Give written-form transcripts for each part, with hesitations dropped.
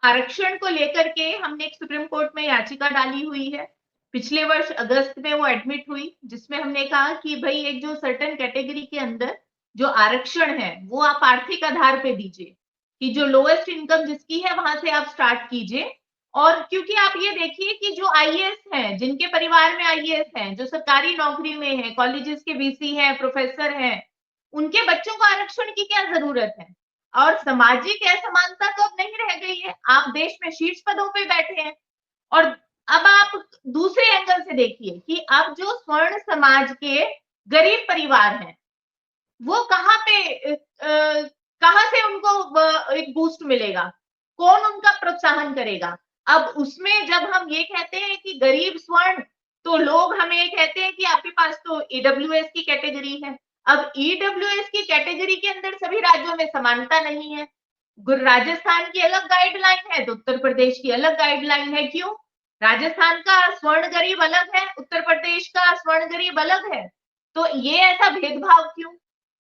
आरक्षण को लेकर के हमने एक सुप्रीम कोर्ट में याचिका डाली हुई है। पिछले वर्ष अगस्त में वो एडमिट हुई, जिसमें हमने कहा कि भई एक जो सर्टेन कैटेगरी के अंदर जो आरक्षण है, वो आप आर्थिक आधार पे दीजिए, कि जो लोएस्ट इनकम जिसकी है वहां से आप स्टार्ट कीजिए। और क्योंकि आप ये देखिए कि जो आईएएस हैं, जिनके परिवार में आईएएस हैं, जो सरकारी नौकरी में है, कॉलेजेस के वीसी हैं, प्रोफेसर हैं, उनके बच्चों को आरक्षण की क्या जरूरत है? और सामाजिक असमानता तो अब नहीं रह गई है। आप देश में शीर्ष पदों पे बैठे हैं। और अब आप दूसरे एंगल से देखिए कि अब जो स्वर्ण समाज के गरीब परिवार हैं, वो कहाँ पे कहाँ से उनको एक बूस्ट मिलेगा? कौन उनका प्रोत्साहन करेगा? अब उसमें जब हम ये कहते हैं कि गरीब स्वर्ण, तो लोग हमें ये कहते हैं कि आपके पास तो ईडब्ल्यूएस की कैटेगरी है। अब ईडब्ल्यूएस की कैटेगरी के अंदर सभी राज्यों में समानता नहीं है। राजस्थान की अलग गाइडलाइन है तो उत्तर प्रदेश की अलग गाइडलाइन है। क्यों? राजस्थान का स्वर्ण गरीब अलग है, उत्तर प्रदेश का स्वर्ण गरीब अलग है। तो ये ऐसा भेदभाव क्यों?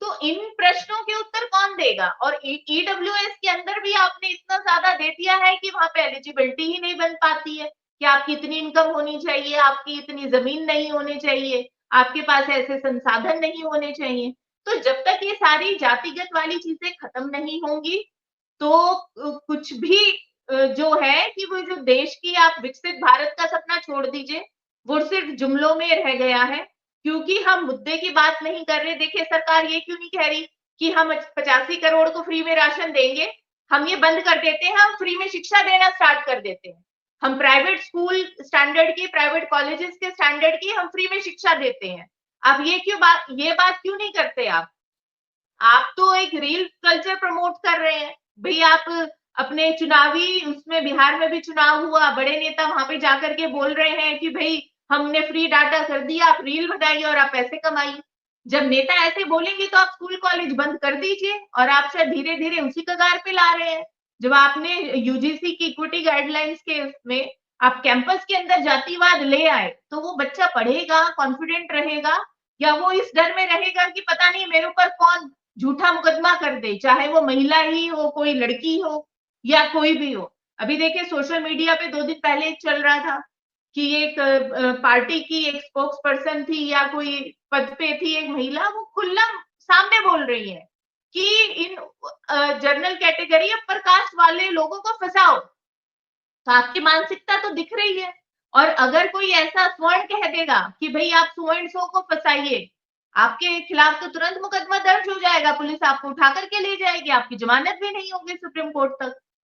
तो इन प्रश्नों के उत्तर कौन देगा? और ईडब्ल्यूएस के अंदर भी आपने इतना ज्यादा दे दिया है कि वहां पे एलिजिबिलिटी ही नहीं बन पाती है कि आपकी इतनी इनकम होनी चाहिए, आपकी इतनी जमीन नहीं होनी चाहिए, आपके पास ऐसे संसाधन नहीं होने चाहिए। तो जब तक ये सारी जातिगत वाली चीजें खत्म नहीं होंगी, तो कुछ भी जो है कि वो जो देश की आप विकसित भारत का सपना छोड़ दीजिए, वो सिर्फ जुमलों में रह गया है। क्योंकि हम मुद्दे की बात नहीं कर रहे। देखिए सरकार ये क्यों नहीं कह रही कि हम 85 करोड़ को फ्री में राशन देंगे, हम ये बंद कर देते हैं, हम फ्री में शिक्षा देना स्टार्ट कर देते हैं। हम प्राइवेट स्कूल स्टैंडर्ड की, प्राइवेट कॉलेजेस के स्टैंडर्ड की हम फ्री में शिक्षा देते हैं। आप ये बात क्यों नहीं करते आप तो एक रील कल्चर प्रमोट कर रहे हैं। भई आप अपने चुनावी उसमें बिहार में भी चुनाव हुआ, बड़े नेता वहां पे जाकर के बोल रहे हैं कि भई हमने फ्री डाटा कर दिया, आप रील बनाइए और आप पैसे कमाइए। जब नेता ऐसे बोलेंगे तो आप स्कूल कॉलेज बंद कर दीजिए और आप शायद धीरे-धीरे उसी कगार पे ला रहे हैं। जब आपने यूजीसी की इक्विटी गाइडलाइंस के उसमें आप कैंपस के अंदर जातिवाद ले आए, तो वो बच्चा पढ़ेगा, कॉन्फिडेंट रहेगा, या वो इस डर में रहेगा कि पता नहीं मेरे ऊपर कौन झूठा मुकदमा कर दे, चाहे वो महिला ही हो, कोई लड़की हो या कोई भी हो। अभी देखिए सोशल मीडिया पे 2 दिन पहले एक चल रहा था कि एक पार्टी की एक स्पोक्स पर्सन थी या कोई पद पे थी एक महिला, वो खुल्लम सामने बोल रही है कि in general category upper caste वाले लोगों को फंसाओ। तो आपकी मानसिकता तो दिख रही है। और अगर कोई ऐसा स्वर्ण कह देगा कि भाई आप सो एंड सो को फंसाइए, आपके खिलाफ तो तुरंत मुकदमा दर्ज हो जाएगा, पुलिस आपको उठा करके ले जाएगी, आपकी जमानत भी नहीं होगी सुप्रीम कोर्ट तक।